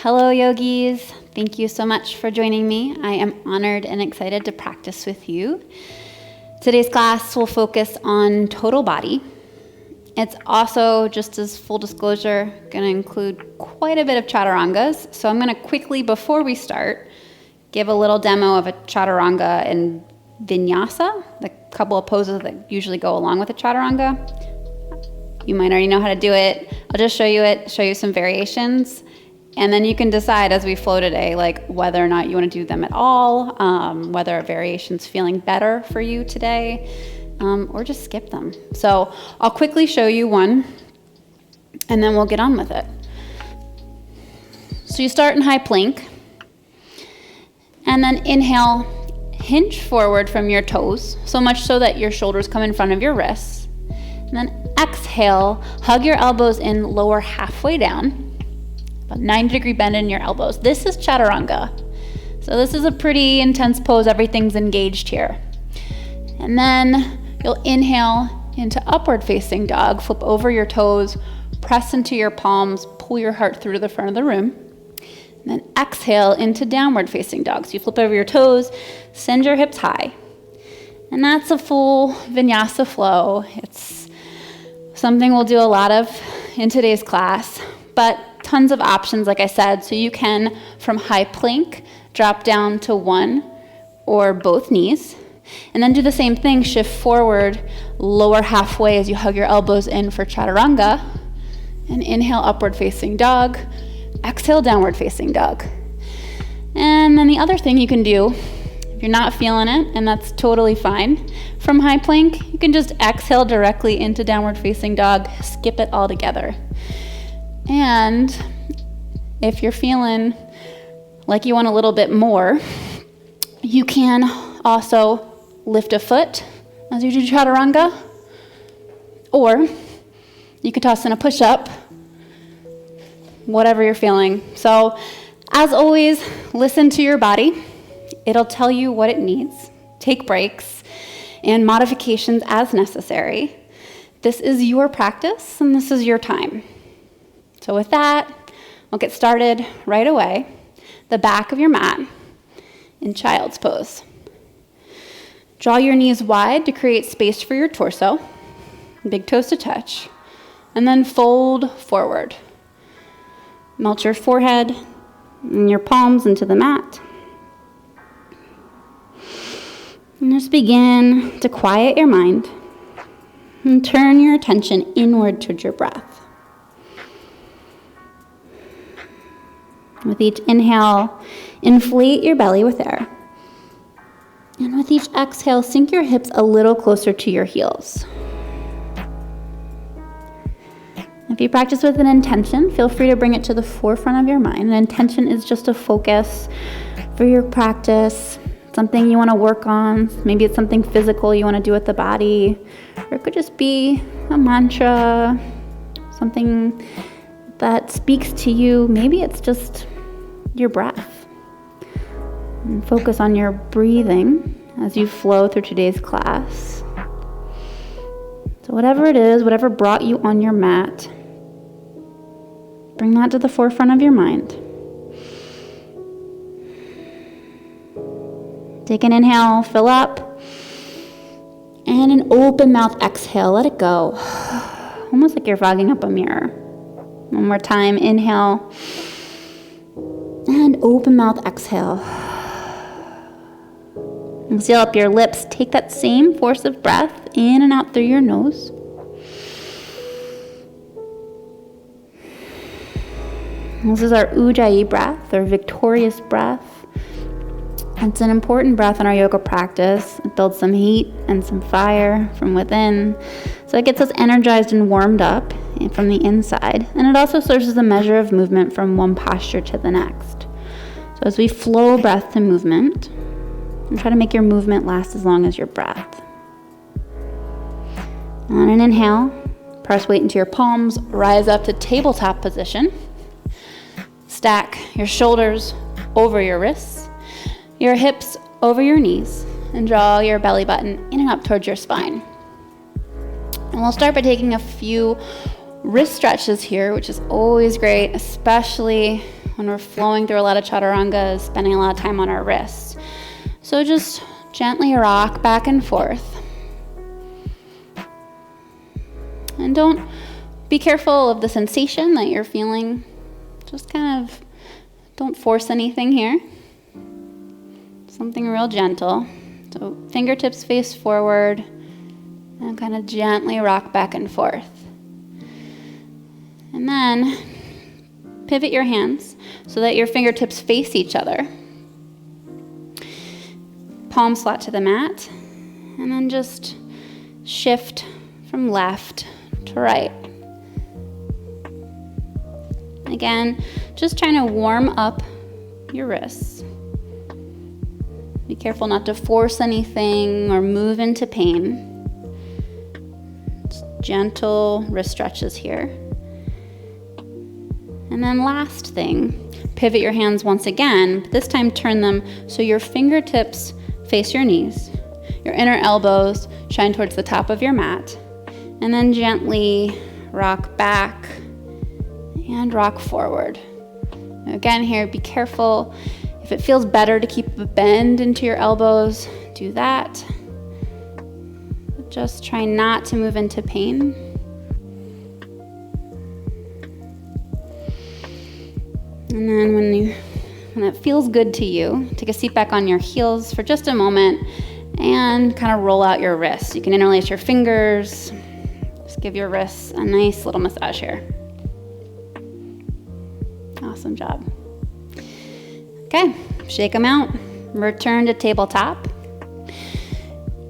Hello, yogis. Thank you so much for joining me. I am honored and excited to practice with you. Today's class will focus on total body. It's also, just as full disclosure, going to include quite a bit of chaturangas. So I'm going to quickly, before we start, give a little demo of a chaturanga and vinyasa, the couple of poses that usually go along with a chaturanga. You might already know how to do it. I'll just show you some variations. And then you can decide as we flow today, like whether or not you want to do them at all, whether a variation's feeling better for you today, or just skip them. So I'll quickly show you one, and then we'll get on with it. So you start in high plank, and then inhale, hinge forward from your toes, so much so that your shoulders come in front of your wrists. And then exhale, hug your elbows in, lower halfway down. 90-degree bend in your elbows. This is chaturanga. So this is a pretty intense pose. Everything's engaged here. And then you'll inhale into upward facing dog. Flip over your toes, press into your palms, pull your heart through to the front of the room. And then exhale into downward facing dog. So you flip over your toes, send your hips high. And that's a full vinyasa flow. It's something we'll do a lot of in today's class, but tons of options, like I said, so you can, from high plank, drop down to one or both knees, and then do the same thing, shift forward, lower halfway as you hug your elbows in for chaturanga, and inhale upward facing dog, exhale downward facing dog. And then the other thing you can do, if you're not feeling it, and that's totally fine, from high plank, you can just exhale directly into downward facing dog, skip it all together. And if you're feeling like you want a little bit more, you can also lift a foot as you do chaturanga, or you could toss in a push-up, whatever you're feeling. So as always, listen to your body. It'll tell you what it needs. Take breaks and modifications as necessary. This is your practice and this is your time. So with that, we'll get started right away. The back of your mat in child's pose. Draw your knees wide to create space for your torso, big toes to touch, and then fold forward. Melt your forehead and your palms into the mat. And just begin to quiet your mind and turn your attention inward towards your breath. With each inhale, inflate your belly with air. And with each exhale, sink your hips a little closer to your heels. If you practice with an intention, feel free to bring it to the forefront of your mind. An intention is just a focus for your practice, something you want to work on. Maybe it's something physical you want to do with the body, or it could just be a mantra, something that speaks to you. Maybe it's just your breath. And focus on your breathing as you flow through today's class. So whatever it is, whatever brought you on your mat, bring that to the forefront of your mind. Take an inhale, fill up, and an open mouth exhale, let it go. Almost like you're fogging up a mirror. One more time, inhale, and open mouth exhale. And seal up your lips. Take that same force of breath in and out through your nose. This is our Ujjayi breath, or victorious breath. It's an important breath in our yoga practice. It builds some heat and some fire from within. So it gets us energized and warmed up from the inside. And it also serves as a measure of movement from one posture to the next. So as we flow breath to movement, and try to make your movement last as long as your breath. On an inhale, press weight into your palms, rise up to tabletop position. Stack your shoulders over your wrists, your hips over your knees, and draw your belly button in and up towards your spine. And we'll start by taking a few wrist stretches here, which is always great, especially when we're flowing through a lot of Chaturanga is spending a lot of time on our wrists. So just gently rock back and forth. And be careful of the sensation that you're feeling. Just kind of don't force anything here. Something real gentle. So fingertips face forward and kind of gently rock back and forth. And then pivot your hands so that your fingertips face each other. Palms flat to the mat. And then just shift from left to right. Again, just trying to warm up your wrists. Be careful not to force anything or move into pain. Just gentle wrist stretches here. And then last thing, pivot your hands once again, but this time turn them so your fingertips face your knees. Your inner elbows shine towards the top of your mat. And then gently rock back and rock forward. Again here, be careful. If it feels better to keep a bend into your elbows, do that. But just try not to move into pain. And then when it feels good to you, take a seat back on your heels for just a moment and kind of roll out your wrists. You can interlace your fingers. Just give your wrists a nice little massage here. Awesome job. Okay, shake them out. Return to tabletop.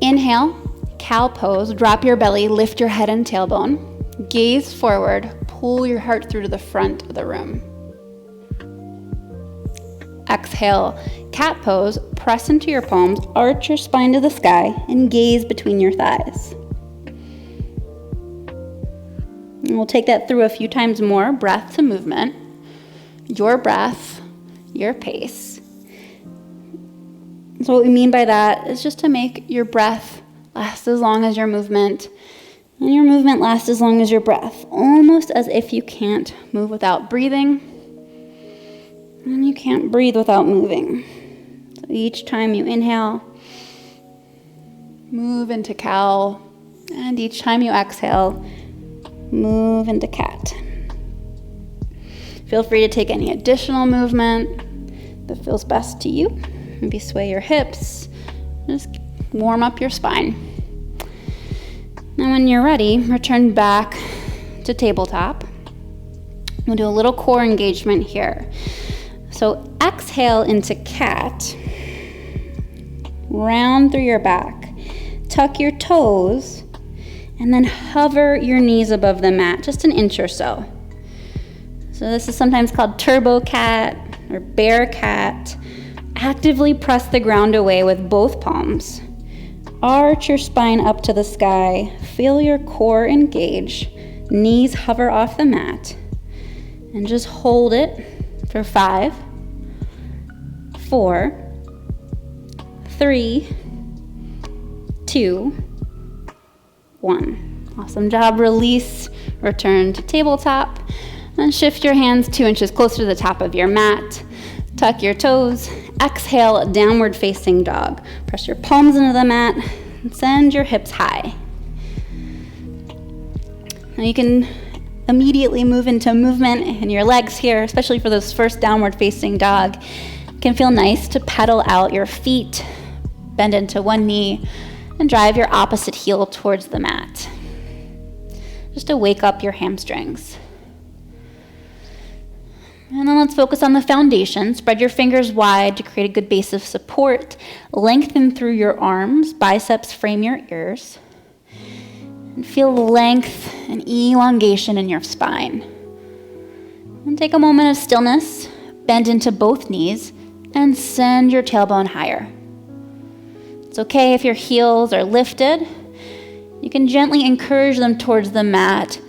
Inhale, cow pose. Drop your belly, lift your head and tailbone. Gaze forward, pull your heart through to the front of the room. Exhale, cat pose. Press into your palms, arch your spine to the sky, and gaze between your thighs. And we'll take that through a few times more. Breath to movement. Your breath, your pace. So what we mean by that is just to make your breath last as long as your movement, and your movement last as long as your breath, almost as if you can't move without breathing, and you can't breathe without moving. So each time you inhale, move into cow, and each time you exhale, move into cat. Feel free to take any additional movement that feels best to you. Maybe sway your hips. Just warm up your spine. Now when you're ready, return back to tabletop. We'll do a little core engagement here. So exhale into cat. Round through your back. Tuck your toes. And then hover your knees above the mat, just an inch or so. So this is sometimes called turbo cat or bear cat. Actively press the ground away with both palms. Arch your spine up to the sky. Feel your core engage. Knees hover off the mat. And just hold it for 5, 4, 3, 2, 1. Awesome job. Release. Return to tabletop. Then shift your hands 2 inches closer to the top of your mat. Tuck your toes. Exhale, downward facing dog. Press your palms into the mat and send your hips high. Now you can immediately move into movement in your legs here, especially for this first downward facing dog. It can feel nice to pedal out your feet, bend into one knee, and drive your opposite heel towards the mat. Just to wake up your hamstrings. And then let's focus on the foundation. Spread your fingers wide to create a good base of support. Lengthen through your arms. Biceps frame your ears. And feel length and elongation in your spine. And take a moment of stillness. Bend into both knees and send your tailbone higher. It's okay if your heels are lifted. You can gently encourage them towards the mat,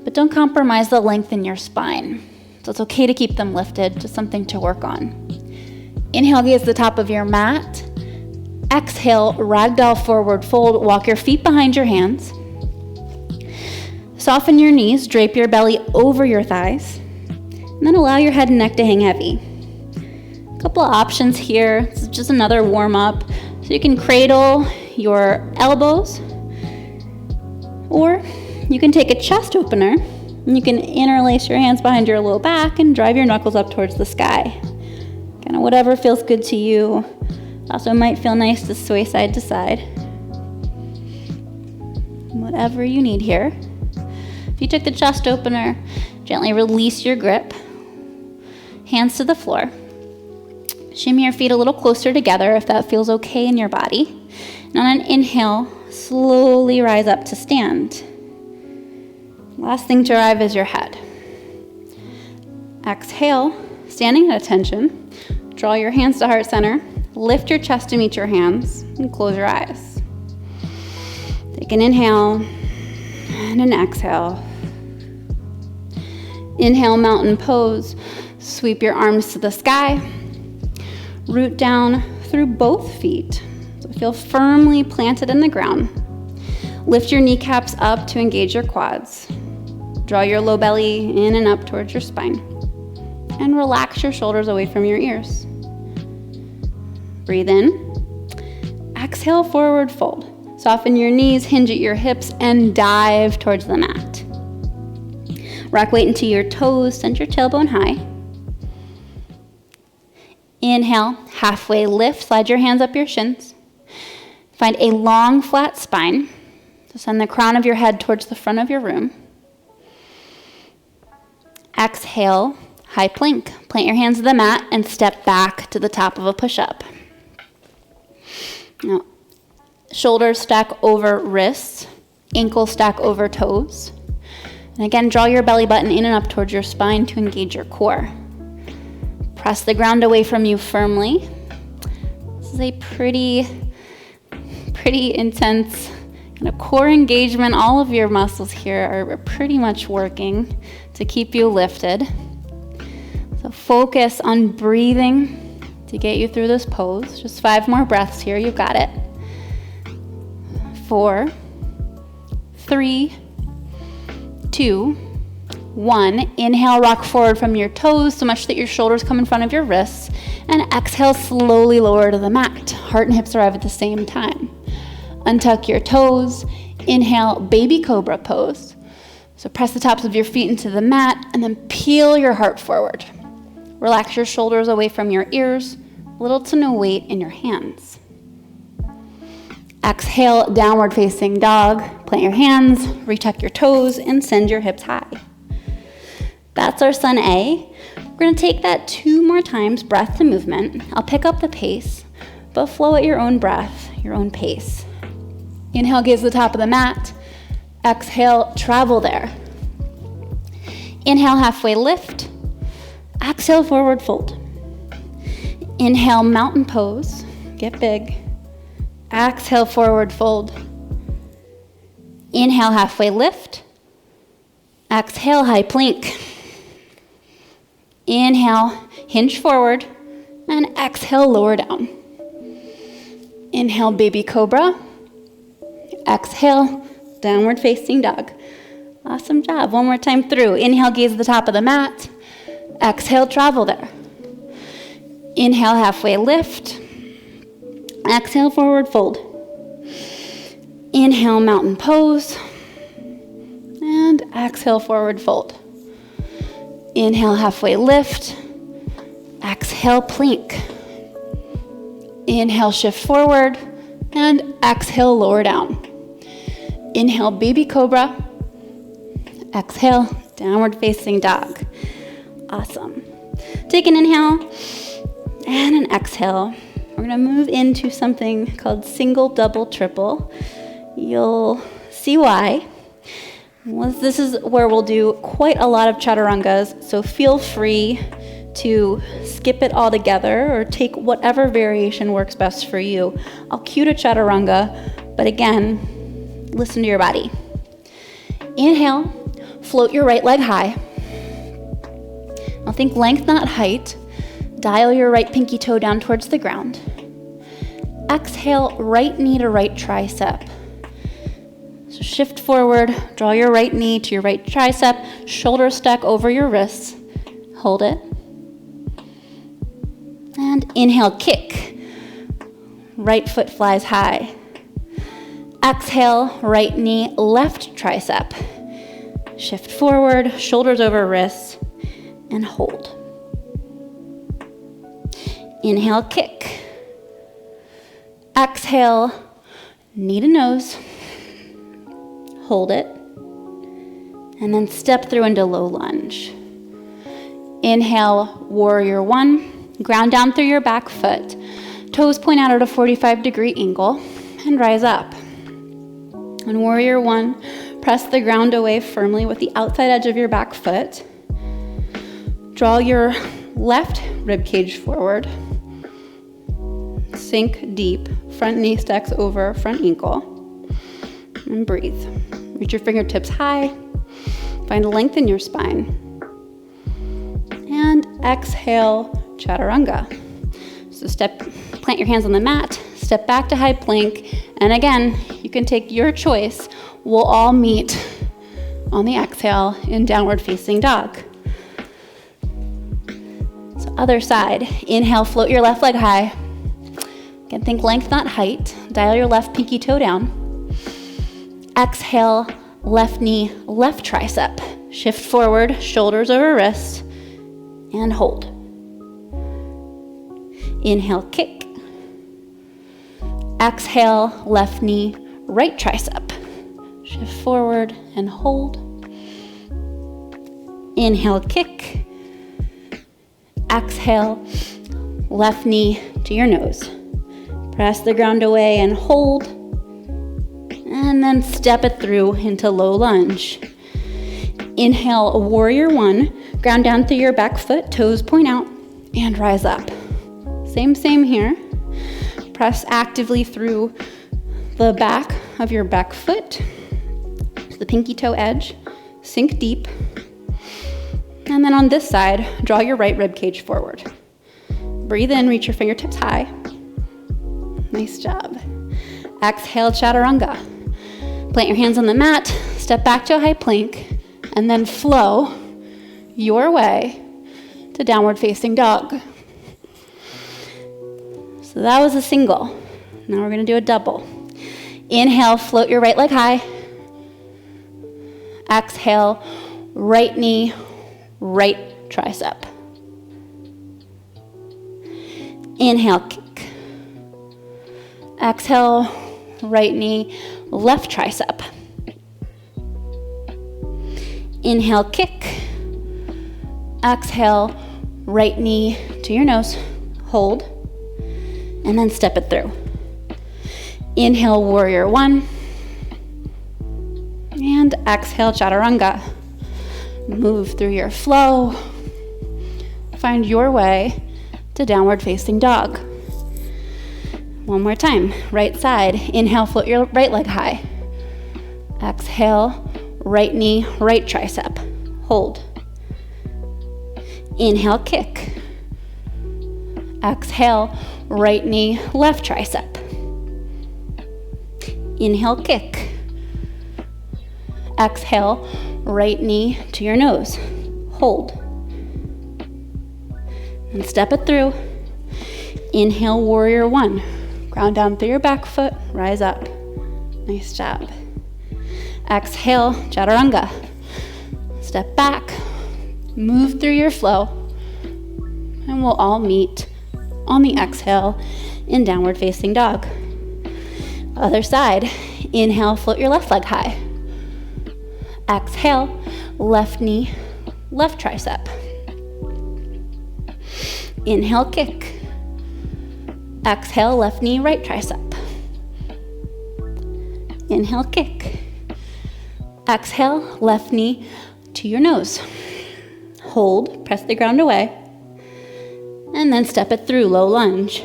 but don't compromise the length in your spine. So it's okay to keep them lifted, just something to work on. Inhale, gaze the top of your mat. Exhale, ragdoll forward fold. Walk your feet behind your hands. Soften your knees, drape your belly over your thighs. And then allow your head and neck to hang heavy. A couple of options here. This is just another warm up. So you can cradle your elbows, or you can take a chest opener and you can interlace your hands behind your low back and drive your knuckles up towards the sky. Kind of whatever feels good to you. Also, it might feel nice to sway side to side. Whatever you need here. If you took the chest opener, gently release your grip. Hands to the floor. Shimmy your feet a little closer together if that feels okay in your body. And on an inhale, slowly rise up to stand. Last thing to arrive is your head. Exhale, standing at attention. Draw your hands to heart center. Lift your chest to meet your hands and close your eyes. Take an inhale and an exhale. Inhale, mountain pose. Sweep your arms to the sky. Root down through both feet. So feel firmly planted in the ground. Lift your kneecaps up to engage your quads. Draw your low belly in and up towards your spine. And relax your shoulders away from your ears. Breathe in. Exhale, forward fold. Soften your knees, hinge at your hips, and dive towards the mat. Rock weight into your toes, send your tailbone high. Inhale, halfway lift, slide your hands up your shins. Find a long, flat spine. So send the crown of your head towards the front of your room. Exhale, high plank. Plant your hands to the mat and step back to the top of a push-up. Now, shoulders stack over wrists, ankles stack over toes. And again, draw your belly button in and up towards your spine to engage your core. Press the ground away from you firmly. This is a pretty intense kind of core engagement. All of your muscles here are pretty much working to keep you lifted. So focus on breathing to get you through this pose. Just 5 more breaths here. You got it. 4, 3, 2, 1. Inhale, rock forward from your toes so much that your shoulders come in front of your wrists. And exhale, slowly lower to the mat. Heart and hips arrive at the same time. Untuck your toes. Inhale, baby cobra pose. So press the tops of your feet into the mat and then peel your heart forward. Relax your shoulders away from your ears. Little to no weight in your hands. Exhale, downward facing dog. Plant your hands, retuck your toes, and send your hips high. That's our Sun A. We're going to take that 2 more times, breath to movement. I'll pick up the pace, but flow at your own breath, your own pace. Inhale, gaze to the top of the mat. Exhale, travel there. Inhale, halfway lift. Exhale, forward fold. Inhale, mountain pose. Get big. Exhale, forward fold. Inhale, halfway lift. Exhale, high plank. Inhale, hinge forward. And exhale, lower down. Inhale, baby cobra. Exhale, downward facing dog. Awesome job. One more time through. Inhale, gaze at the top of the mat. Exhale, travel there. Inhale, halfway lift. Exhale, forward fold. Inhale, mountain pose. And exhale, forward fold. Inhale, halfway lift. Exhale, plank. Inhale, shift forward. And exhale, lower down. Inhale, baby cobra. Exhale, downward facing dog. Awesome. Take an inhale and an exhale. We're going to move into something called single, double, triple. You'll see why. This is where we'll do quite a lot of chaturangas, so feel free to skip it all together or take whatever variation works best for you. I'll cue to chaturanga, but again, listen to your body. Inhale, float your right leg high. Now think length, not height. Dial your right pinky toe down towards the ground. Exhale, right knee to right tricep. So shift forward, draw your right knee to your right tricep, shoulders stack over your wrists. hold it. And inhale, kick. Right foot flies high. Exhale, right knee, left tricep. Shift forward, shoulders over wrists, and hold. Inhale, kick. Exhale, knee to nose. Hold it. And then step through into low lunge. Inhale, warrior one. Ground down through your back foot. Toes point out at a 45-degree angle and rise up. On warrior one, press the ground away firmly with the outside edge of your back foot. Draw your left rib cage forward. Sink deep. Front knee stacks over front ankle. And breathe. Reach your fingertips high. Find length in your spine. And exhale, Chaturanga. So plant your hands on the mat, step back to high plank, and again, you can take your choice. We'll all meet on the exhale in downward facing dog. So other side, inhale, float your left leg high. Again, think length, not height. Dial your left pinky toe down. Exhale, left knee, left tricep. Shift forward, shoulders over wrists, and hold. Inhale, kick. Exhale, left knee, right tricep. Shift forward and hold. Inhale, kick. Exhale, left knee to your nose. Press the ground away and hold. And then step it through into low lunge. Inhale, warrior one. Ground down through your back foot, toes point out, and rise up. Same here. Press actively through the back of your back foot to the pinky toe edge. Sink deep. And then on this side, draw your right rib cage forward. Breathe in, reach your fingertips high. Nice job. Exhale, Chaturanga. Plant your hands on the mat, step back to a high plank, and then flow your way to downward facing dog. So that was a single. Now we're going to do a double. Inhale, float your right leg high. Exhale, right knee, right tricep. Inhale, kick. Exhale, right knee, left tricep. Inhale, kick. Exhale, right knee to your nose. Hold. And then step it through. Inhale, warrior one. And exhale, Chaturanga. Move through your flow. Find your way to downward facing dog. One more time. Right side. Inhale, float your right leg high. Exhale, right knee, right tricep. Hold. Inhale, kick. Exhale, right knee, left tricep. Inhale, kick. Exhale, right knee to your nose. Hold. And step it through. Inhale, warrior one. Ground down through your back foot, rise up. Nice job. Exhale, Chaturanga. Step back, move through your flow, and we'll all meet on the exhale in downward facing dog. Other side, inhale, float your left leg high. Exhale, left knee, left tricep. Inhale, kick. Exhale, left knee, right tricep. Inhale, kick. Exhale, left knee to your nose. Hold, press the ground away, and then step it through, low lunge.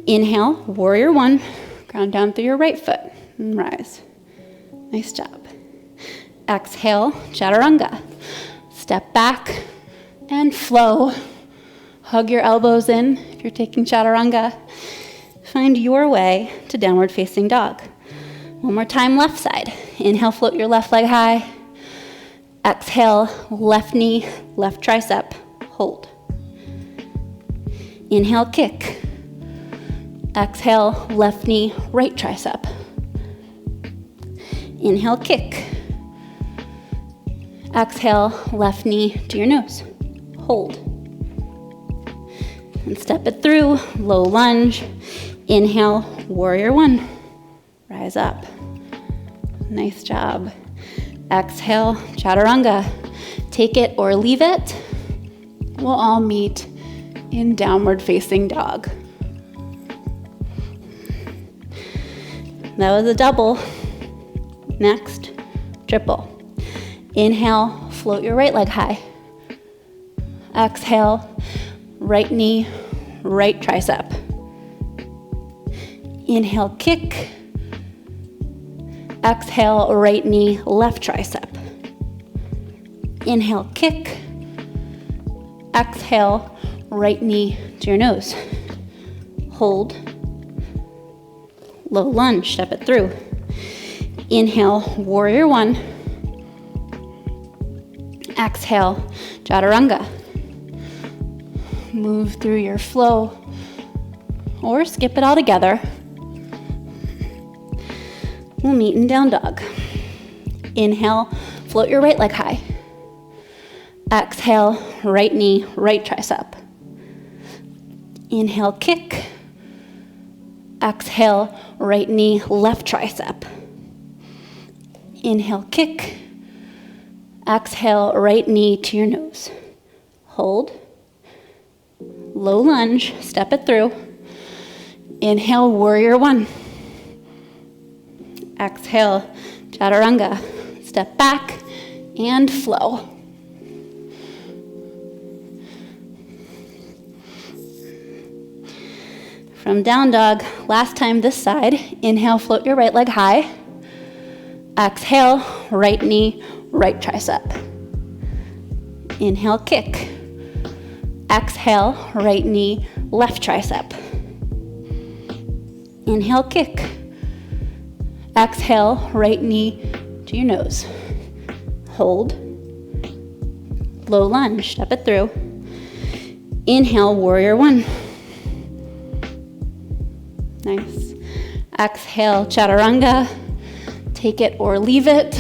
Inhale, warrior one, ground down through your right foot, and rise. Nice job. Exhale, Chaturanga. Step back and flow. Hug your elbows in if you're taking Chaturanga. Find your way to downward facing dog. One more time, left side. Inhale, float your left leg high. Exhale, left knee, left tricep, hold. Inhale, kick. Exhale, left knee, right tricep. Inhale, kick. Exhale, left knee to your nose, hold. And step it through, low lunge. Inhale, warrior one, rise up. Nice job. Exhale, chaturanga. Take it or leave it. We'll all meet in downward facing dog. That was a double. Next, triple. Inhale, float your right leg high. Exhale, right knee, right tricep. Inhale, kick. Exhale, right knee, left tricep. Inhale, kick. Exhale, right knee to your nose. Hold. Low lunge, step it through. Inhale, warrior one. Exhale, chaturanga. Move through your flow or skip it all together. We'll meet in down dog. Inhale, float your right leg high. Exhale, right knee, right tricep. Inhale, kick. Exhale, right knee, left tricep. Inhale, kick. Exhale, right knee to your nose. Hold. Low lunge, step it through. Inhale, warrior one. Exhale, chaturanga. Step back and flow. From down dog, last time this side. Inhale, float your right leg high. Exhale, right knee, right tricep. Inhale, kick. Exhale, right knee, left tricep. Inhale, kick. Exhale, right knee to your nose. Hold. Low lunge, step it through. Inhale, warrior one. Nice. Exhale, chaturanga. Take it or leave it.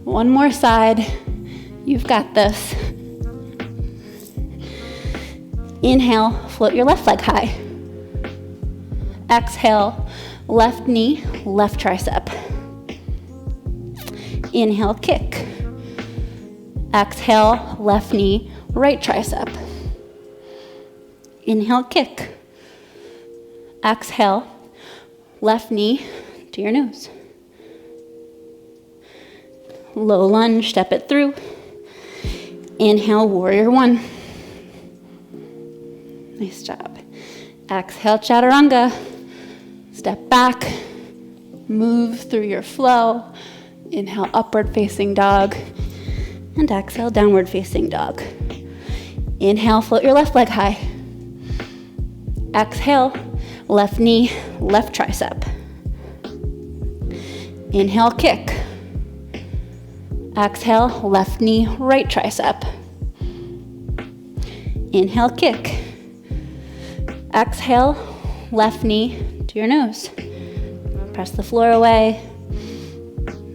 One more side. You've got this. Inhale, float your left leg high. Exhale, left knee, left tricep. Inhale, kick. Exhale, left knee, right tricep. Inhale, kick. Exhale, left knee to your nose. Low lunge, step it through. Inhale, warrior one. Nice job. Exhale, chaturanga. Step back, move through your flow. Inhale, upward facing dog. And exhale, downward facing dog. Inhale, float your left leg high. Exhale, left knee, left tricep. Inhale, kick. Exhale, left knee, right tricep. Inhale, kick. Exhale, left knee to your nose. Press the floor away.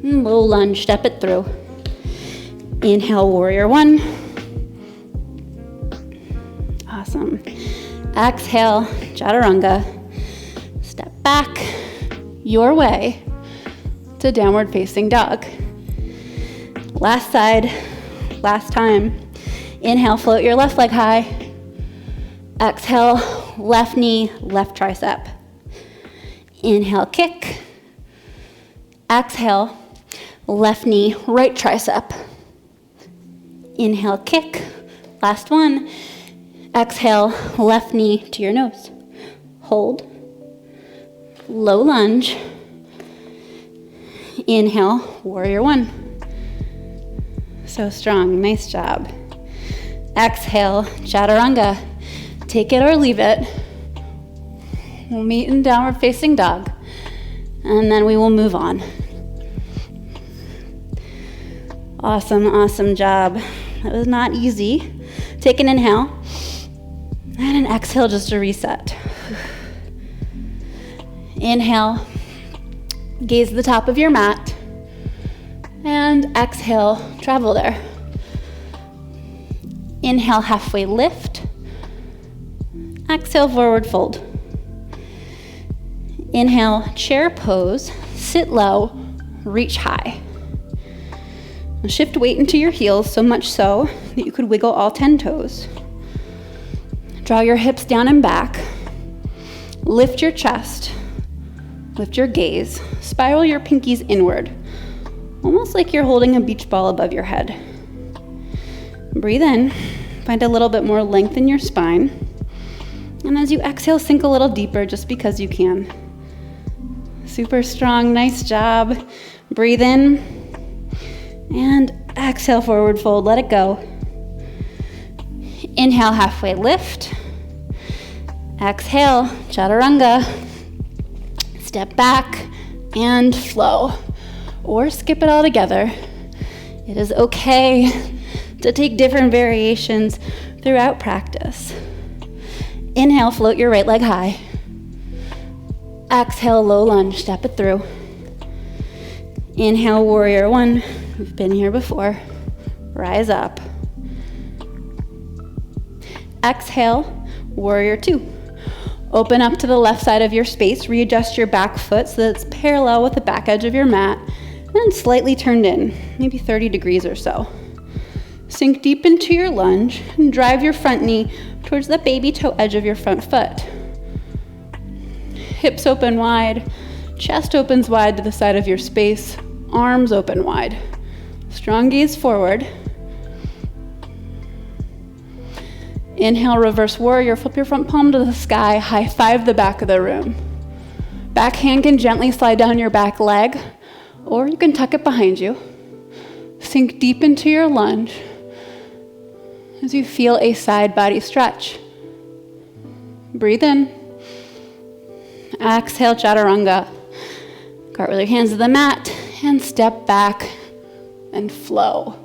Low lunge, step it through. Inhale, warrior one. Awesome. Exhale, chaturanga. Step back your way to downward facing dog. Last side, last time. Inhale, float your left leg high. Exhale, left knee, left tricep. Inhale, kick. Exhale, left knee, right tricep. Inhale, kick. Last one. Exhale, left knee to your nose. Hold. Low lunge. Inhale, warrior one. So strong, nice job. Exhale, chaturanga. Take it or leave it. We'll meet in downward facing dog, and then we will move on. Awesome, awesome job. That was not easy. Take an inhale and an exhale just to reset. Inhale, gaze at the top of your mat, and exhale, travel there. Inhale, halfway lift. Exhale, forward fold. Inhale, chair pose, sit low, reach high. Shift weight into your heels, so much so that you could wiggle all 10 toes. Draw your hips down and back. Lift your chest. Lift your gaze. Spiral your pinkies inward, almost like you're holding a beach ball above your head. Breathe in. Find a little bit more length in your spine. And as you exhale, sink a little deeper just because you can. Super strong. Nice job. Breathe in. And exhale, forward fold, let it go. Inhale, halfway lift. Exhale, chaturanga. Step back and flow. Or skip it all together. It is okay to take different variations throughout practice. Inhale, float your right leg high. Exhale, low lunge, step it through. Inhale, warrior one. We've been here before. Rise up. Exhale, warrior two. Open up to the left side of your space. Readjust your back foot so that it's parallel with the back edge of your mat and slightly turned in, maybe 30 degrees or so. Sink deep into your lunge and drive your front knee towards the baby toe edge of your front foot. Hips open wide, chest opens wide to the side of your space, arms open wide. Strong gaze forward. Inhale, reverse warrior. Flip your front palm to the sky. High five the back of the room. Back hand can gently slide down your back leg, or you can tuck it behind you. Sink deep into your lunge as you feel a side body stretch. Breathe in. Exhale, chaturanga. Cartwheel your hands to the mat and step back and flow.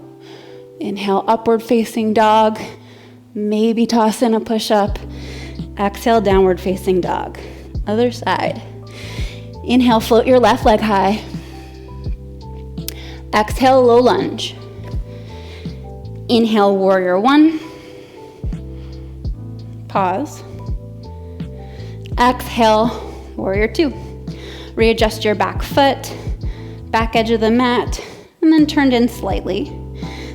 Inhale, upward facing dog. Maybe toss in a push-up. Exhale, downward facing dog. Other side. Inhale, float your left leg high. Exhale, low lunge. Inhale, warrior one. Pause. Exhale, warrior two. Readjust your back foot, back edge of the mat, and then turned in slightly.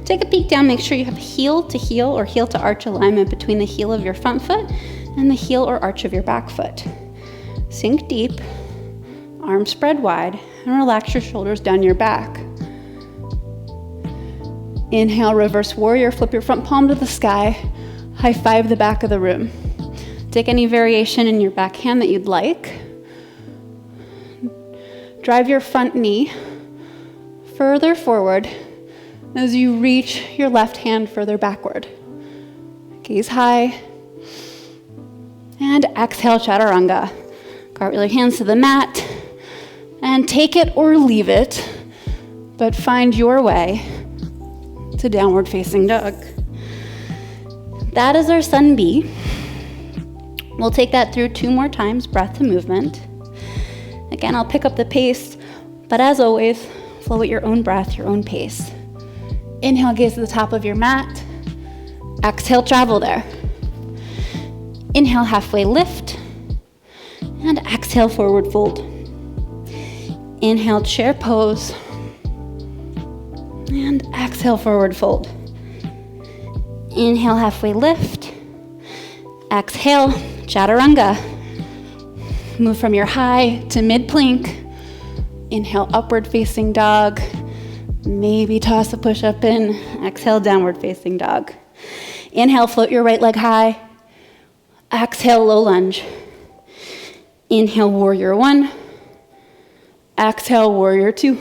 Take a peek down, make sure you have heel to heel or heel to arch alignment between the heel of your front foot and the heel or arch of your back foot. Sink deep, arms spread wide, and relax your shoulders down your back. Inhale, reverse warrior, flip your front palm to the sky, high five the back of the room. Take any variation in your back hand that you'd like. Drive your front knee further forward as you reach your left hand further backward. Gaze high. And exhale, chaturanga. Cartwheel your hands to the mat and take it or leave it, but find your way to downward facing dog. That is our sun B. We'll take that through 2 more times, breath to movement. Again, I'll pick up the pace, but as always, flow at your own breath, your own pace. Inhale, gaze to the top of your mat. Exhale, travel there. Inhale, halfway lift. And exhale, forward fold. Inhale, chair pose. And exhale, forward fold. Inhale, halfway lift. Exhale, chaturanga. Move from your high to mid plank. Inhale, upward facing dog. Maybe toss a push-up in. Exhale, downward facing dog. Inhale, float your right leg high. Exhale, low lunge. Inhale, warrior one. Exhale, warrior two.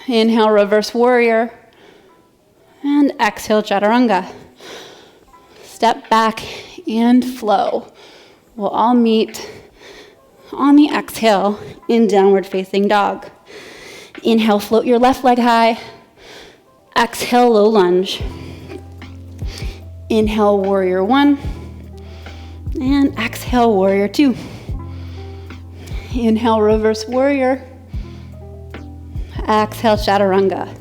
Inhale, reverse warrior. And exhale, chaturanga. Step back and flow. We'll all meet on the exhale in downward facing dog. Inhale, float your left leg high. Exhale, low lunge. Inhale, warrior one. And exhale, warrior two. Inhale, reverse warrior. Exhale, chaturanga.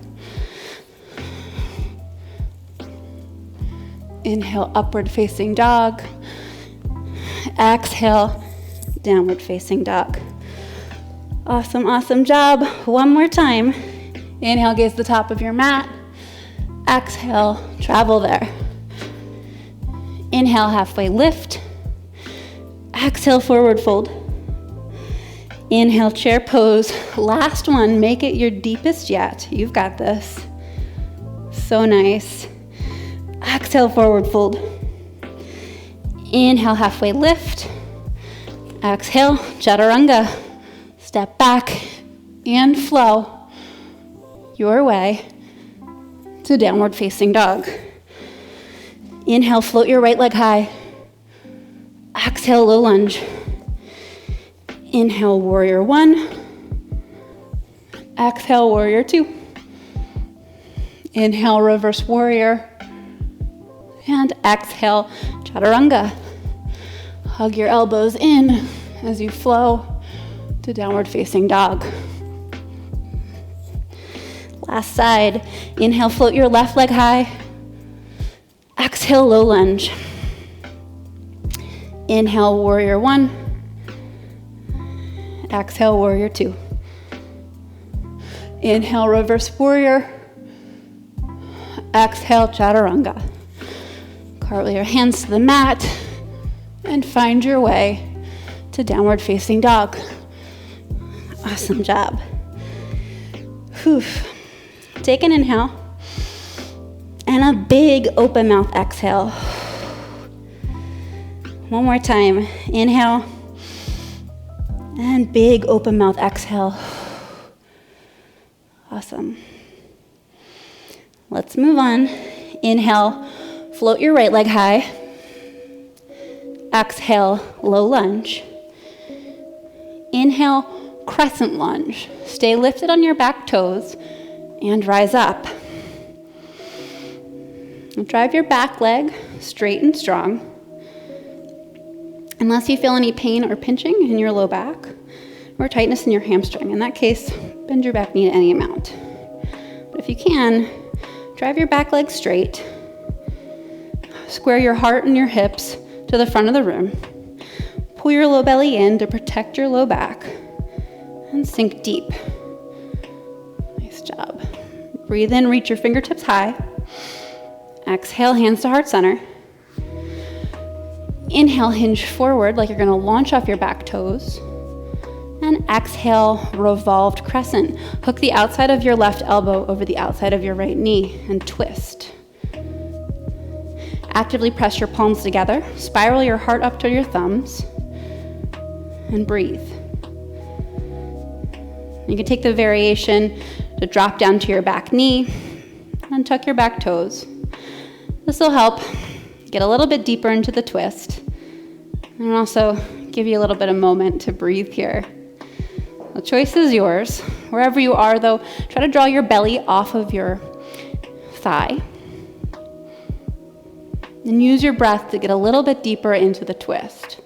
Inhale, upward facing dog. Exhale, downward facing dog. Awesome, awesome job. One more time. Inhale, gaze the top of your mat. Exhale, travel there. Inhale, halfway lift. Exhale, forward fold. Inhale, chair pose. Last one, make it your deepest yet. You've got this. So nice. Exhale, forward fold. Inhale, halfway lift. Exhale, chaturanga. Step back and flow your way to downward facing dog. Inhale, float your right leg high. Exhale, low lunge. Inhale, warrior one. Exhale, warrior two. Inhale, reverse warrior. And exhale, chaturanga. Hug your elbows in as you flow to downward facing dog. Last side. Inhale, float your left leg high. Exhale, low lunge. Inhale, warrior one. Exhale, warrior two. Inhale, reverse warrior. Exhale, chaturanga. Cartwheel your hands to the mat and find your way to downward facing dog. Awesome job. Whew. Take an inhale and a big open mouth exhale. One more time. Inhale and big open mouth exhale. Awesome. Let's move on. Inhale, float your right leg high. Exhale, low lunge. Inhale, crescent lunge. Stay lifted on your back toes and rise up. Drive your back leg straight and strong. Unless you feel any pain or pinching in your low back or tightness in your hamstring. In that case, bend your back knee to any amount. But if you can, drive your back leg straight. Square your heart and your hips to the front of the room. Pull your low belly in to protect your low back and sink deep. Nice job. Breathe in, reach your fingertips high. Exhale, hands to heart center. Inhale, hinge forward like you're going to launch off your back toes. And exhale, revolved crescent. Hook the outside of your left elbow over the outside of your right knee and twist. Actively press your palms together. Spiral your heart up to your thumbs. And breathe. You can take the variation to drop down to your back knee and tuck your back toes. This will help get a little bit deeper into the twist and also give you a little bit of moment to breathe here. The choice is yours. Wherever you are, though, try to draw your belly off of your thigh and use your breath to get a little bit deeper into the twist.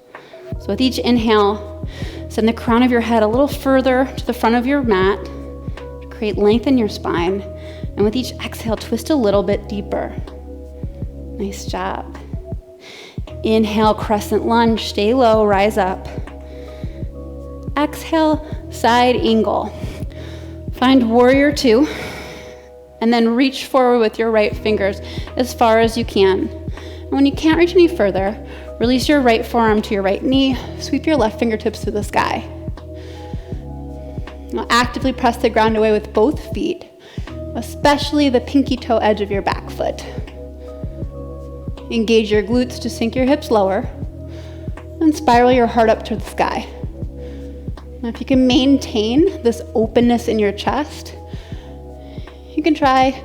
So with each inhale, send the crown of your head a little further to the front of your mat to create length in your spine. And with each exhale, twist a little bit deeper. Nice job. Inhale, crescent lunge, stay low, rise up. Exhale, side angle. Find warrior two, and then reach forward with your right fingers as far as you can. And when you can't reach any further, release your right forearm to your right knee, sweep your left fingertips to the sky. Now actively press the ground away with both feet, especially the pinky toe edge of your back foot. Engage your glutes to sink your hips lower and spiral your heart up to the sky. Now if you can maintain this openness in your chest, you can try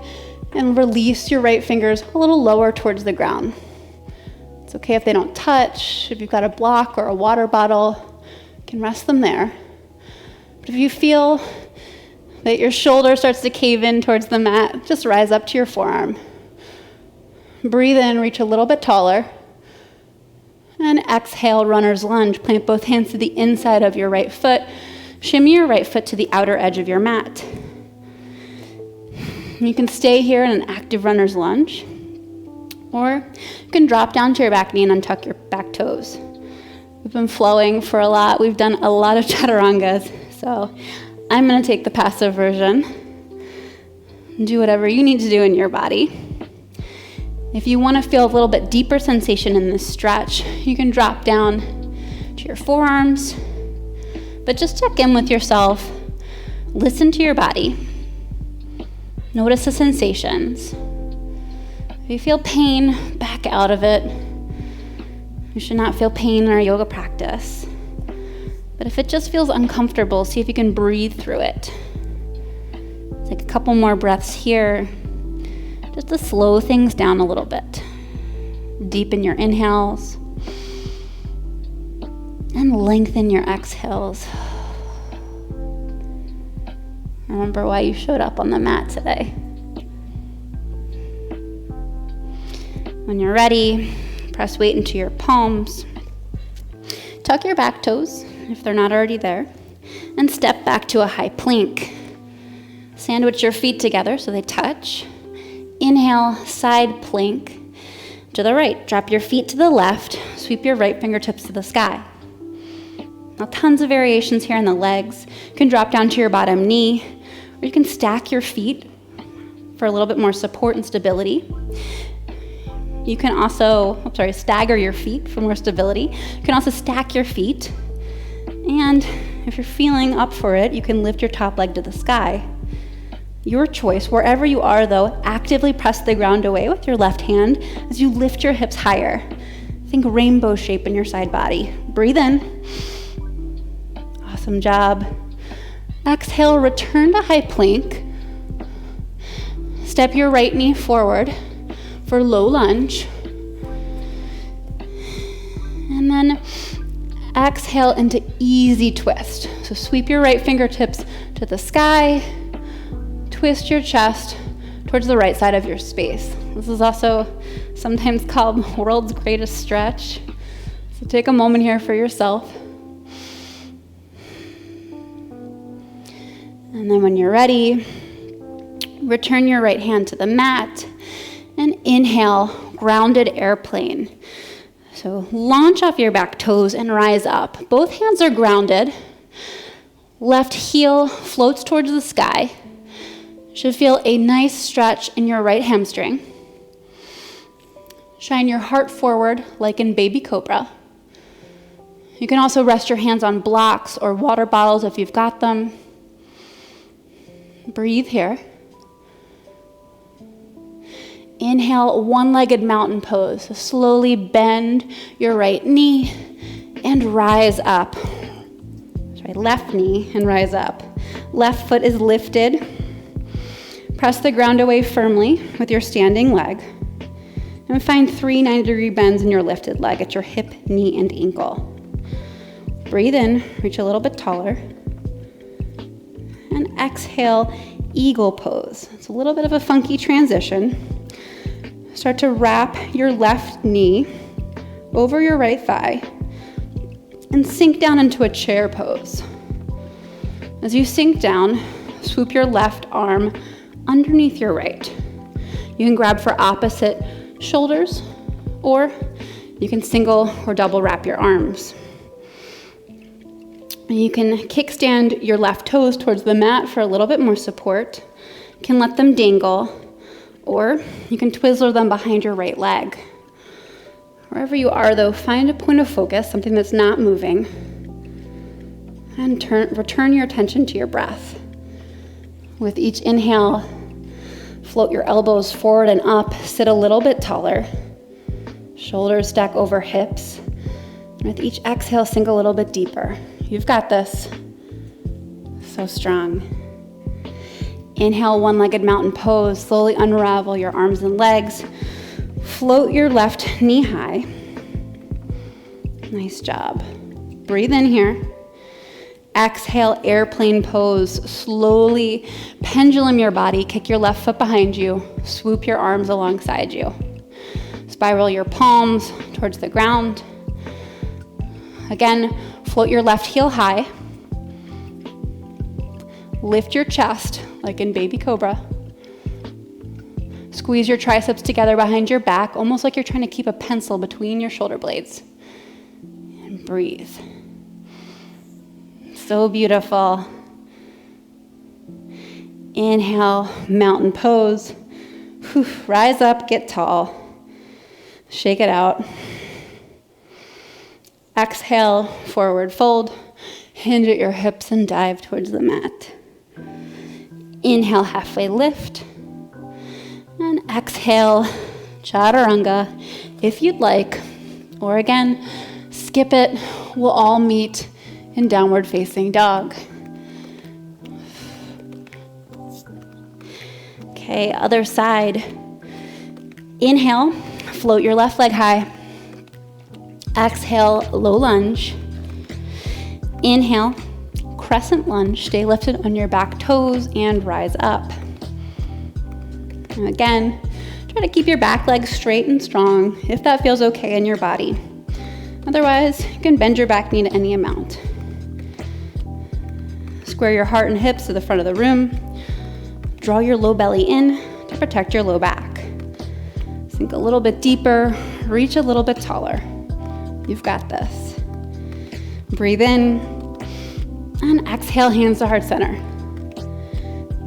and release your right fingers a little lower towards the ground. It's okay if they don't touch. If you've got a block or a water bottle, you can rest them there. But if you feel that your shoulder starts to cave in towards the mat, just rise up to your forearm. Breathe in, reach a little bit taller. And exhale, runner's lunge. Plant both hands to the inside of your right foot. Shimmy your right foot to the outer edge of your mat. You can stay here in an active runner's lunge, or you can drop down to your back knee and untuck your back toes. We've been flowing for a lot. We've done a lot of chaturangas, so I'm going to take the passive version and do whatever you need to do in your body. If you want to feel a little bit deeper sensation in this stretch, you can drop down to your forearms, but just check in with yourself. Listen to your body. Notice the sensations. If you feel pain, back out of it. You should not feel pain in our yoga practice. But if it just feels uncomfortable, see if you can breathe through it. Take a couple more breaths here, just to slow things down a little bit. Deepen your inhales and lengthen your exhales. Remember why you showed up on the mat today. When you're ready, press weight into your palms. Tuck your back toes if they're not already there, and step back to a high plank. Sandwich your feet together so they touch. Inhale, side plank to the right. Drop your feet to the left. Sweep your right fingertips to the sky. Now, tons of variations here in the legs. You can drop down to your bottom knee, or you can stack your feet for a little bit more support and stability. You can also, stagger your feet for more stability. You can also stack your feet. And if you're feeling up for it, you can lift your top leg to the sky. Your choice. Wherever you are, though, actively press the ground away with your left hand as you lift your hips higher. Think rainbow shape in your side body. Breathe in. Awesome job. Exhale, return to high plank. Step your right knee forward for low lunge. And then exhale into easy twist. So sweep your right fingertips to the sky. Twist your chest towards the right side of your space. This is also sometimes called world's greatest stretch. So take a moment here for yourself. And then when you're ready, return your right hand to the mat and inhale, grounded airplane. So launch off your back toes and rise up. Both hands are grounded. Left heel floats towards the sky. Should feel a nice stretch in your right hamstring. Shine your heart forward like in baby cobra. You can also rest your hands on blocks or water bottles if you've got them. Breathe here. Inhale, one-legged mountain pose. So slowly bend your right knee and rise up. Sorry, left knee and rise up. Left foot is lifted. Press the ground away firmly with your standing leg. And find 3 90-degree bends in your lifted leg at your hip, knee, and ankle. Breathe in, reach a little bit taller. And exhale, eagle pose. It's a little bit of a funky transition. Start to wrap your left knee over your right thigh and sink down into a chair pose. As you sink down, swoop your left arm underneath your right. You can grab for opposite shoulders, or you can single or double wrap your arms. And you can kickstand your left toes towards the mat for a little bit more support. You can let them dangle, or you can Twizzler them behind your right leg. Wherever you are, though, find a point of focus, something that's not moving, and return your attention to your breath. With each inhale, float your elbows forward and up, sit a little bit taller. Shoulders stack over hips. And with each exhale, sink a little bit deeper. You've got this. So strong. Inhale, one-legged mountain pose. Slowly unravel your arms and legs. Float your left knee high. Nice job. Breathe in here. Exhale, airplane pose. Slowly pendulum your body. Kick your left foot behind you. Swoop your arms alongside you. Spiral your palms towards the ground. Again, float your left heel high. Lift your chest like in baby cobra. Squeeze your triceps together behind your back, almost like you're trying to keep a pencil between your shoulder blades. And breathe. So beautiful. Inhale, mountain pose. Whew, rise up, get tall. Shake it out. Exhale, forward fold. Hinge at your hips and dive towards the mat. Inhale, halfway lift. And exhale, Chaturanga, if you'd like. Or again, skip it. We'll all meet in downward facing dog. Okay, other side. Inhale, float your left leg high. Exhale, low lunge. Inhale, crescent lunge. Stay lifted on your back toes and rise up. And again, try to keep your back leg straight and strong if that feels okay in your body. Otherwise, you can bend your back knee to any amount. Square your heart and hips to the front of the room. Draw your low belly in to protect your low back. Sink a little bit deeper, reach a little bit taller. You've got this. Breathe in and exhale, hands to heart center.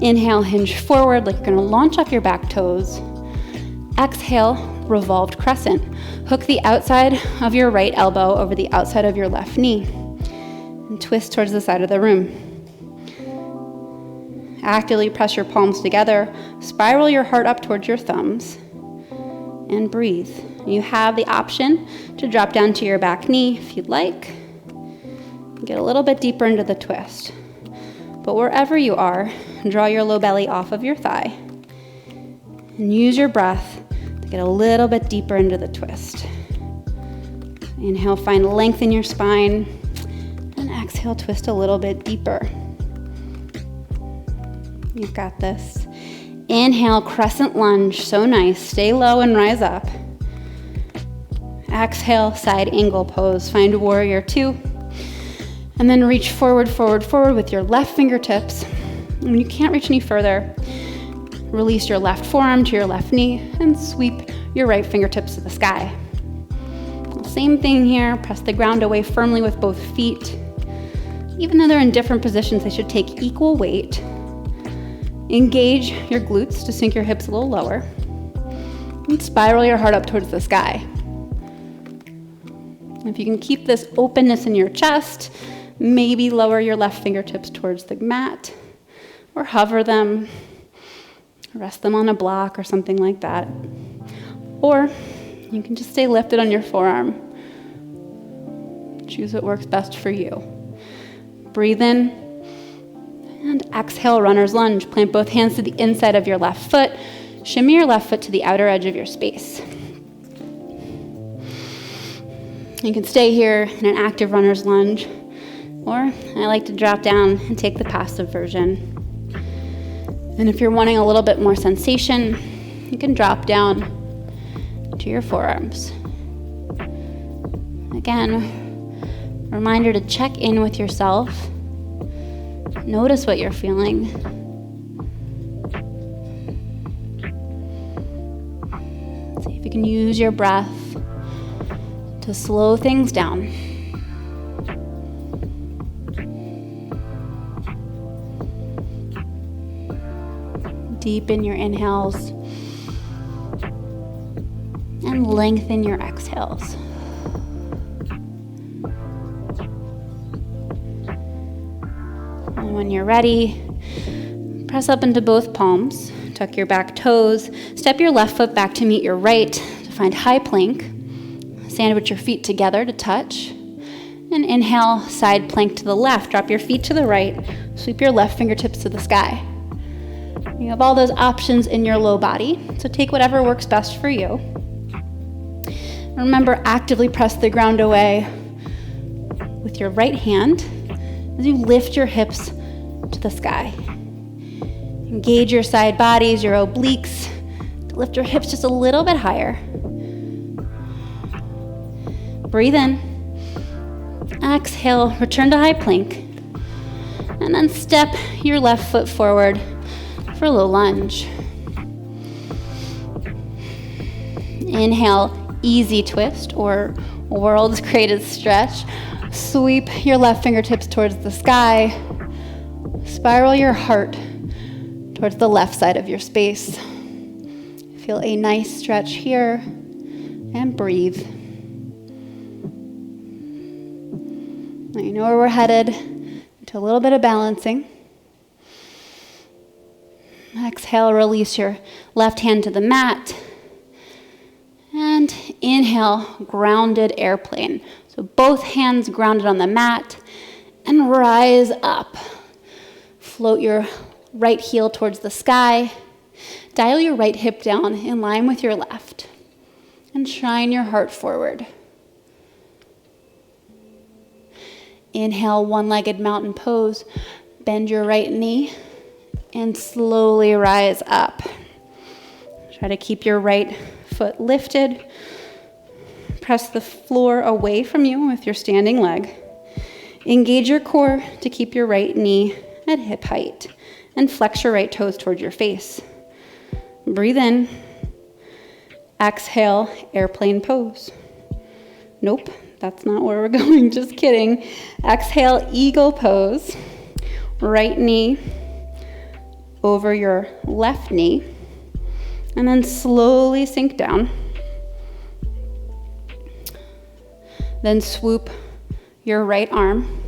Inhale, hinge forward like you're gonna launch off your back toes. Exhale, revolved crescent. Hook the outside of your right elbow over the outside of your left knee and twist towards the side of the room. Actively press your palms together, spiral your heart up towards your thumbs, and breathe. You have the option to drop down to your back knee if you'd like. Get a little bit deeper into the twist. But wherever you are, draw your low belly off of your thigh and use your breath to get a little bit deeper into the twist. Inhale, find length in your spine, and exhale, twist a little bit deeper. You've got this. Inhale, crescent lunge, so nice. Stay low and rise up. Exhale, side angle pose. Find warrior two. And then reach forward, forward, forward with your left fingertips. When you can't reach any further, release your left forearm to your left knee and sweep your right fingertips to the sky. Same thing here, press the ground away firmly with both feet. Even though they're in different positions, they should take equal weight. Engage your glutes to sink your hips a little lower. And spiral your heart up towards the sky. If you can keep this openness in your chest, maybe lower your left fingertips towards the mat or hover them, rest them on a block or something like that. Or you can just stay lifted on your forearm. Choose what works best for you. Breathe in and exhale, runner's lunge. Plant both hands to the inside of your left foot. Shimmy your left foot to the outer edge of your space. You can stay here in an active runner's lunge, or I like to drop down and take the passive version. And if you're wanting a little bit more sensation, you can drop down to your forearms. Again, reminder to check in with yourself. Notice what you're feeling. See if you can use your breath to slow things down. Deepen your inhales and lengthen your exhales. And when you're ready, press up into both palms, tuck your back toes, step your left foot back to meet your right to find high plank. Sandwich your feet together to touch. And inhale, side plank to the left. Drop your feet to the right. Sweep your left fingertips to the sky. You have all those options in your low body, so take whatever works best for you. Remember, actively press the ground away with your right hand as you lift your hips to the sky. Engage your side bodies, your obliques, to lift your hips just a little bit higher. Breathe in. Exhale, return to high plank. And then step your left foot forward for a low lunge. Inhale, easy twist or world's greatest stretch. Sweep your left fingertips towards the sky. Spiral your heart towards the left side of your space. Feel a nice stretch here and breathe. Now you know where we're headed, into a little bit of balancing. Exhale, release your left hand to the mat. And inhale, grounded airplane. So both hands grounded on the mat and rise up. Float your right heel towards the sky. Dial your right hip down in line with your left. And shine your heart forward. Inhale, one-legged mountain pose. Bend your right knee and slowly rise up. Try to keep your right foot lifted. Press the floor away from you with your standing leg. Engage your core to keep your right knee at hip height and flex your right toes towards your face. Breathe in. Exhale, airplane pose. Nope, that's not where we're going, just kidding. Exhale, eagle pose. Right knee over your left knee. And then slowly sink down. Then swoop your right arm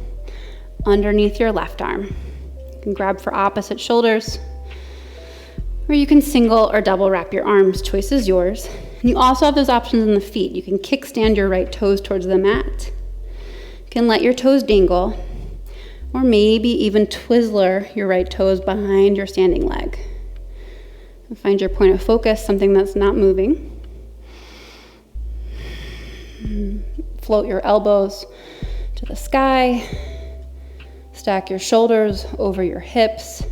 underneath your left arm. You can grab for opposite shoulders, or you can single or double wrap your arms. Choice is yours. And you also have those options in the feet. You can kickstand your right toes towards the mat. You can let your toes dangle, or maybe even Twizzler your right toes behind your standing leg. And find your point of focus, something that's not moving. Float your elbows to the sky. Stack your shoulders over your hips.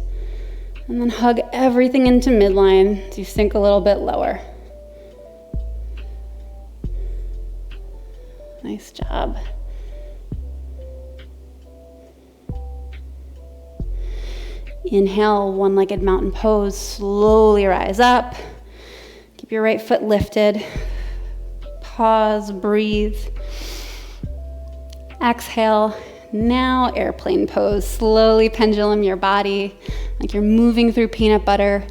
And then hug everything into midline as you sink a little bit lower. Nice job. Inhale, one-legged mountain pose. Slowly rise up. Keep your right foot lifted. Pause, breathe. Exhale. Now airplane pose. Slowly pendulum your body like you're moving through peanut butter.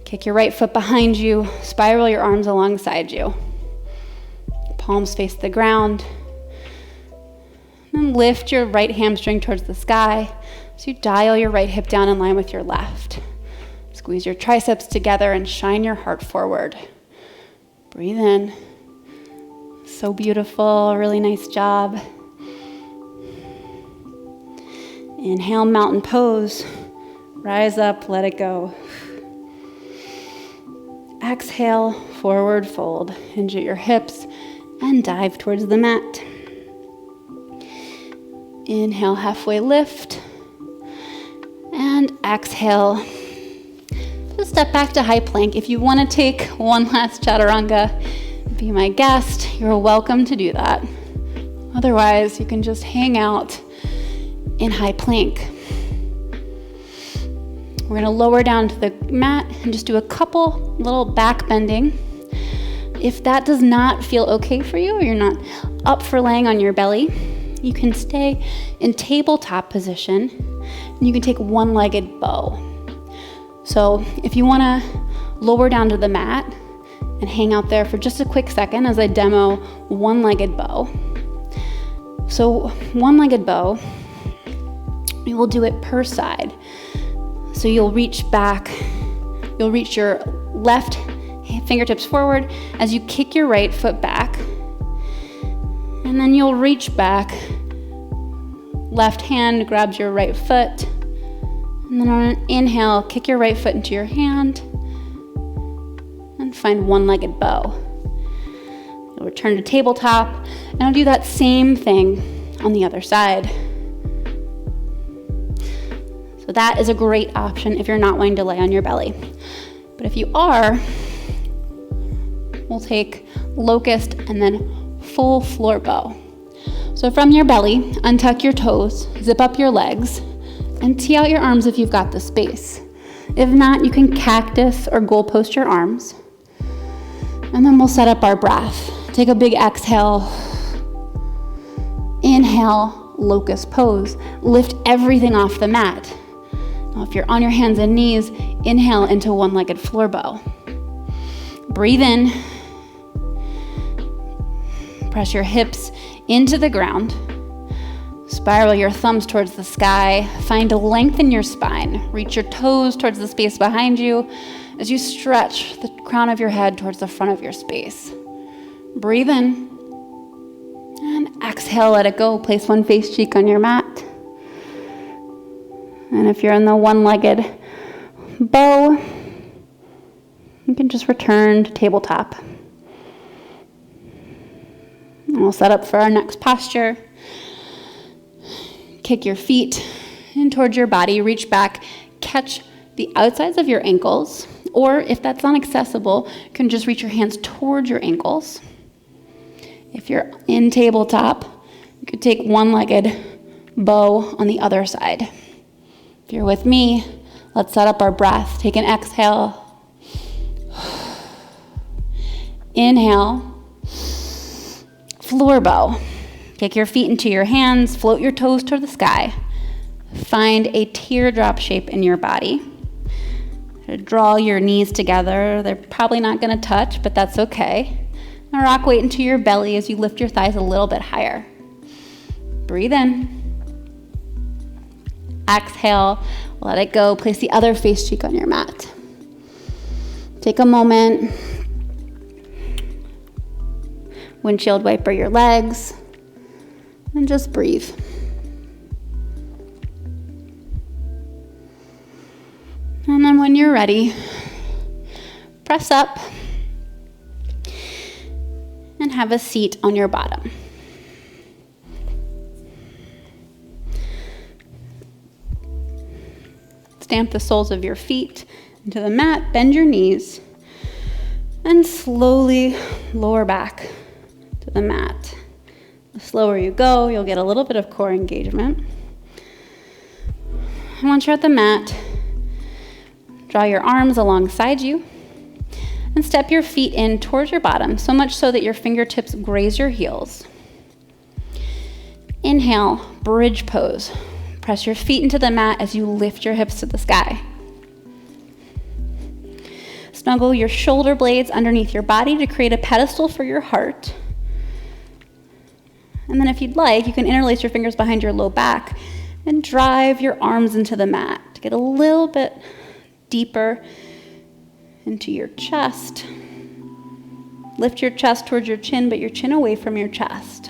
Kick your right foot behind you. Spiral your arms alongside you. Palms face the ground. And lift your right hamstring towards the sky. So you dial your right hip down in line with your left. Squeeze your triceps together and shine your heart forward. Breathe in. So beautiful, really nice job. Inhale, mountain pose. Rise up, let it go. Exhale, forward fold. Hinge at your hips and dive towards the mat. Inhale, halfway lift. And exhale. Just step back to high plank. If you want to take one last chaturanga, be my guest, you're welcome to do that. Otherwise, you can just hang out in high plank. We're going to lower down to the mat and just do a couple little back bending. If that does not feel okay for you, or you're not up for laying on your belly, you can stay in tabletop position and you can take one-legged bow. So if you want to lower down to the mat and hang out there for just a quick second as I demo one-legged bow. So one-legged bow, we will do it per side. So you'll reach back, you'll reach your left fingertips forward as you kick your right foot back. And then you'll reach back, left hand grabs your right foot. And then on an inhale, kick your right foot into your hand and find one-legged bow. You'll return to tabletop and I'll do that same thing on the other side. So that is a great option if you're not wanting to lay on your belly. But if you are, we'll take locust and then full floor bow. So from your belly, untuck your toes, zip up your legs, and tee out your arms if you've got the space. If not, you can cactus or goalpost your arms. And then we'll set up our breath. Take a big exhale. Inhale, locust pose. Lift everything off the mat. Now, if you're on your hands and knees, inhale into one-legged floor bow. Breathe in. Press your hips into the ground. Spiral your thumbs towards the sky. Find a length in your spine. Reach your toes towards the space behind you as you stretch the crown of your head towards the front of your space. Breathe in. And exhale, let it go. Place one face cheek on your mat. And if you're in the one-legged bow, you can just return to tabletop. And we'll set up for our next posture. Kick your feet in towards your body. Reach back. Catch the outsides of your ankles. Or if that's not accessible, you can just reach your hands towards your ankles. If you're in tabletop, you could take one-legged bow on the other side. If you're with me, let's set up our breath. Take an exhale. Inhale. Floor bow. Take your feet into your hands. Float your toes toward the sky. Find a teardrop shape in your body. Draw your knees together. They're probably not going to touch, but that's okay. Now rock weight into your belly as you lift your thighs a little bit higher. Breathe in. Exhale. Let it go. Place the other face cheek on your mat. Take a moment. Windshield wiper your legs. And just breathe. And then when you're ready, press up and have a seat on your bottom. Stamp the soles of your feet into the mat, bend your knees, and slowly lower back to the mat. The slower you go, you'll get a little bit of core engagement. And once you're at the mat, draw your arms alongside you and step your feet in towards your bottom, so much so that your fingertips graze your heels. Inhale, bridge pose. Press your feet into the mat as you lift your hips to the sky. Snuggle your shoulder blades underneath your body to create a pedestal for your heart. And then if you'd like, you can interlace your fingers behind your low back and drive your arms into the mat to get a little bit deeper into your chest. Lift your chest towards your chin, but your chin away from your chest.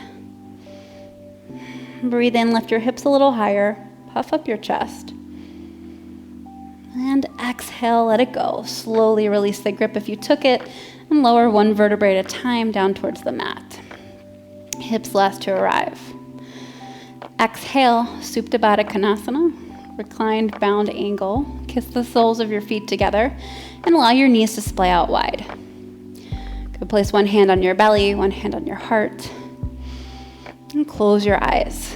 Breathe in, lift your hips a little higher, puff up your chest. And exhale, let it go. Slowly release the grip if you took it, and lower one vertebrae at a time down towards the mat. Hips last to arrive. Exhale, Supta Baddha Konasana, reclined bound angle. Kiss the soles of your feet together and allow your knees to splay out wide. Go place one hand on your belly, one hand on your heart, and close your eyes.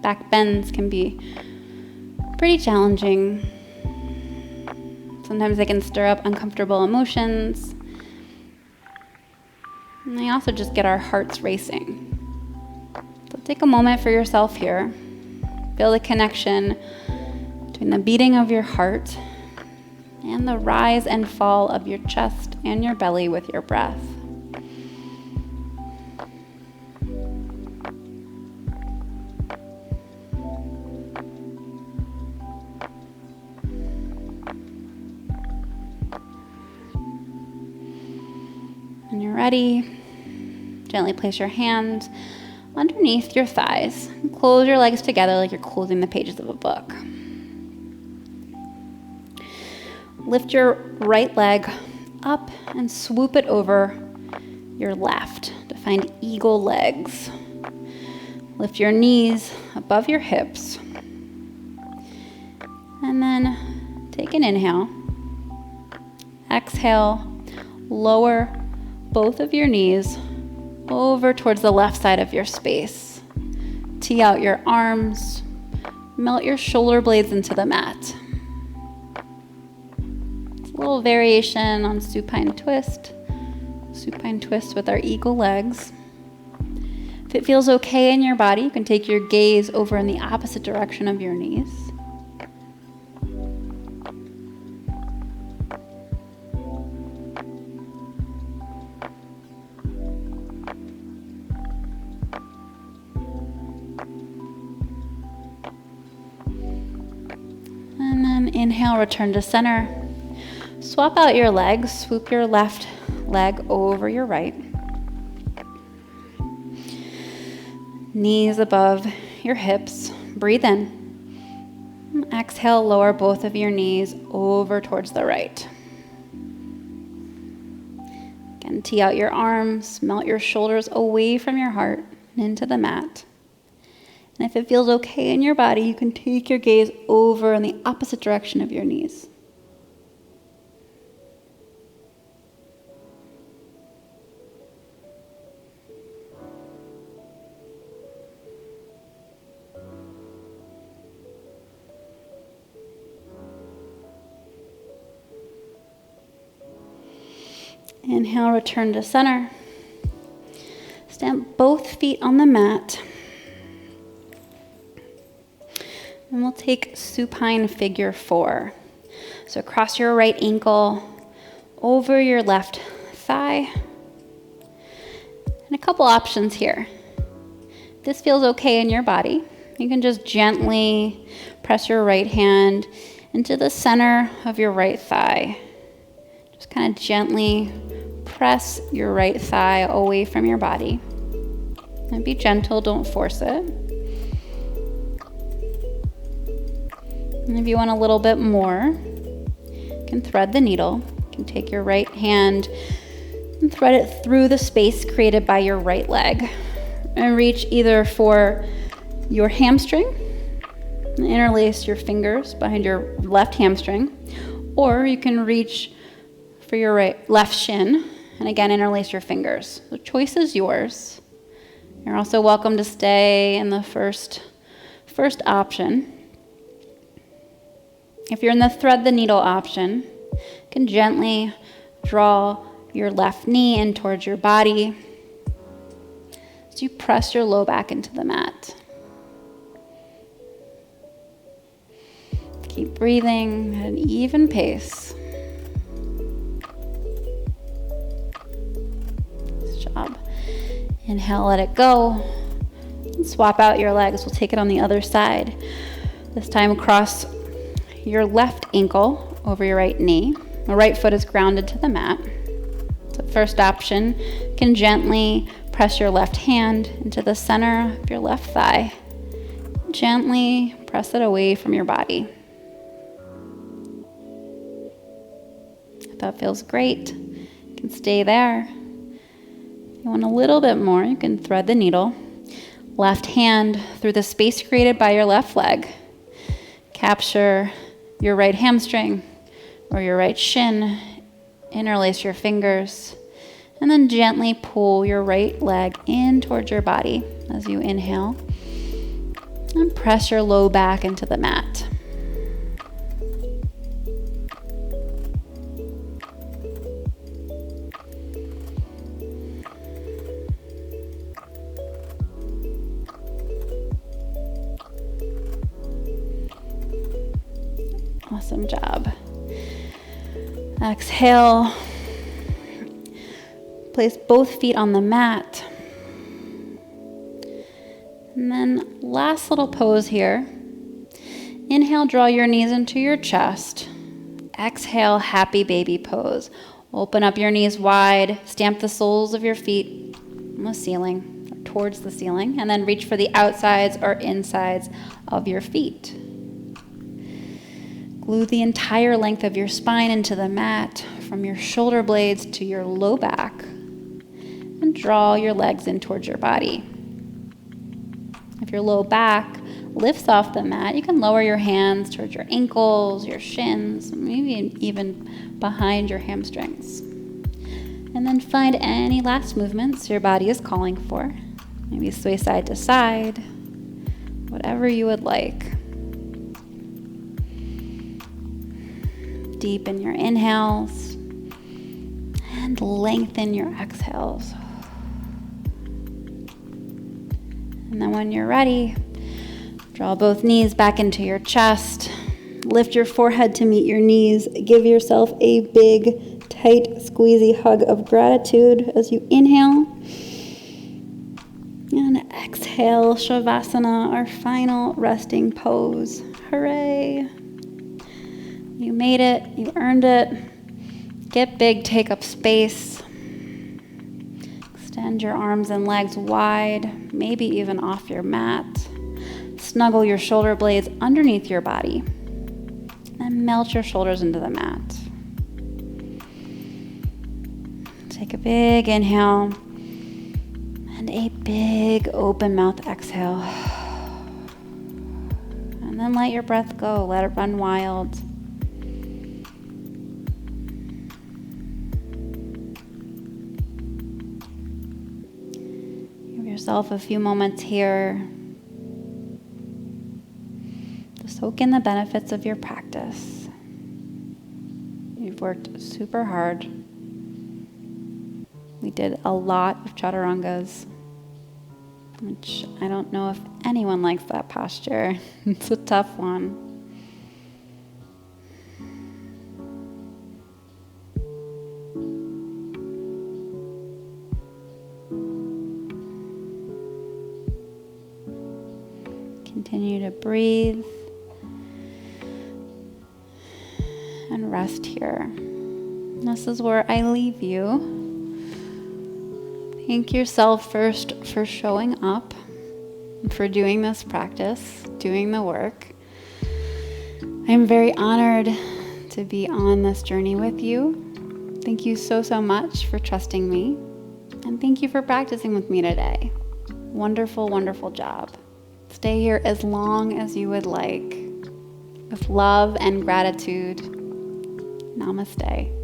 Back bends can be pretty challenging. Sometimes they can stir up uncomfortable emotions. And they also just get our hearts racing. So take a moment for yourself here. Feel the connection between the beating of your heart and the rise and fall of your chest and your belly with your breath. When you're ready, gently place your hands underneath your thighs and close your legs together like you're closing the pages of a book. Lift your right leg up and swoop it over your left to find eagle legs. Lift your knees above your hips. And then take an inhale. Exhale, lower both of your knees over towards the left side of your space. Tee out your arms. Melt your shoulder blades into the mat. It's a little variation on supine twist. Supine twist with our eagle legs. If it feels okay in your body, you can take your gaze over in the opposite direction of your knees. And then inhale, return to center. Swap out your legs. Swoop your left leg over your right. Knees above your hips. Breathe in. Exhale, lower both of your knees over towards the right. Again, tee out your arms. Melt your shoulders away from your heart and into the mat. And if it feels okay in your body, you can take your gaze over in the opposite direction of your knees. Inhale, return to center. Stamp both feet on the mat. And we'll take supine figure 4. So cross your right ankle over your left thigh. And a couple options here. If this feels okay in your body, you can just gently press your right hand into the center of your right thigh. Just kind of gently press your right thigh away from your body. And be gentle, don't force it. And if you want a little bit more, you can thread the needle. You can take your right hand and thread it through the space created by your right leg. And reach either for your hamstring, and interlace your fingers behind your left hamstring, or you can reach for your left shin, and again, interlace your fingers. The choice is yours. You're also welcome to stay in the first option. If you're in the thread the needle option, you can gently draw your left knee in towards your body as you press your low back into the mat. Keep breathing at an even pace. Nice job. Inhale, let it go. And swap out your legs. We'll take it on the other side. This time cross your left ankle over your right knee. The right foot is grounded to the mat. So first option, you can gently press your left hand into the center of your left thigh. Gently press it away from your body. If that feels great, you can stay there. If you want a little bit more, you can thread the needle. Left hand through the space created by your left leg. Capture your right hamstring or your right shin. Interlace your fingers. And then gently pull your right leg in towards your body as you inhale. And press your low back into the mat. Awesome job. Exhale. Place both feet on the mat. And then last little pose here. Inhale, draw your knees into your chest. Exhale, happy baby pose. Open up your knees wide. Stamp the soles of your feet on the ceiling, or towards the ceiling, and then reach for the outsides or insides of your feet. Glue the entire length of your spine into the mat, from your shoulder blades to your low back, and draw your legs in towards your body. If your low back lifts off the mat, you can lower your hands towards your ankles, your shins, maybe even behind your hamstrings. And then find any last movements your body is calling for. Maybe sway side to side, whatever you would like. Deepen your inhales and lengthen your exhales. And then when you're ready, draw both knees back into your chest. Lift your forehead to meet your knees. Give yourself a big, tight, squeezy hug of gratitude as you inhale. And exhale, Shavasana, our final resting pose. Hooray! You made it. You earned it. Get big, take up space. Extend your arms and legs wide, maybe even off your mat. Snuggle your shoulder blades underneath your body. And melt your shoulders into the mat. Take a big inhale and a big open mouth exhale. And then let your breath go. Let it run wild. Give yourself a few moments here to soak in the benefits of your practice. You've worked super hard. We did a lot of Chaturangas, which I don't know if anyone likes that posture. It's a tough one. Continue to breathe and rest here. This is where I leave you. Thank yourself first for showing up, for doing this practice, doing the work. I'm very honored to be on this journey with you. Thank you so, so much for trusting me. And thank you for practicing with me today. Wonderful, wonderful job. Stay here as long as you would like. With love and gratitude. Namaste.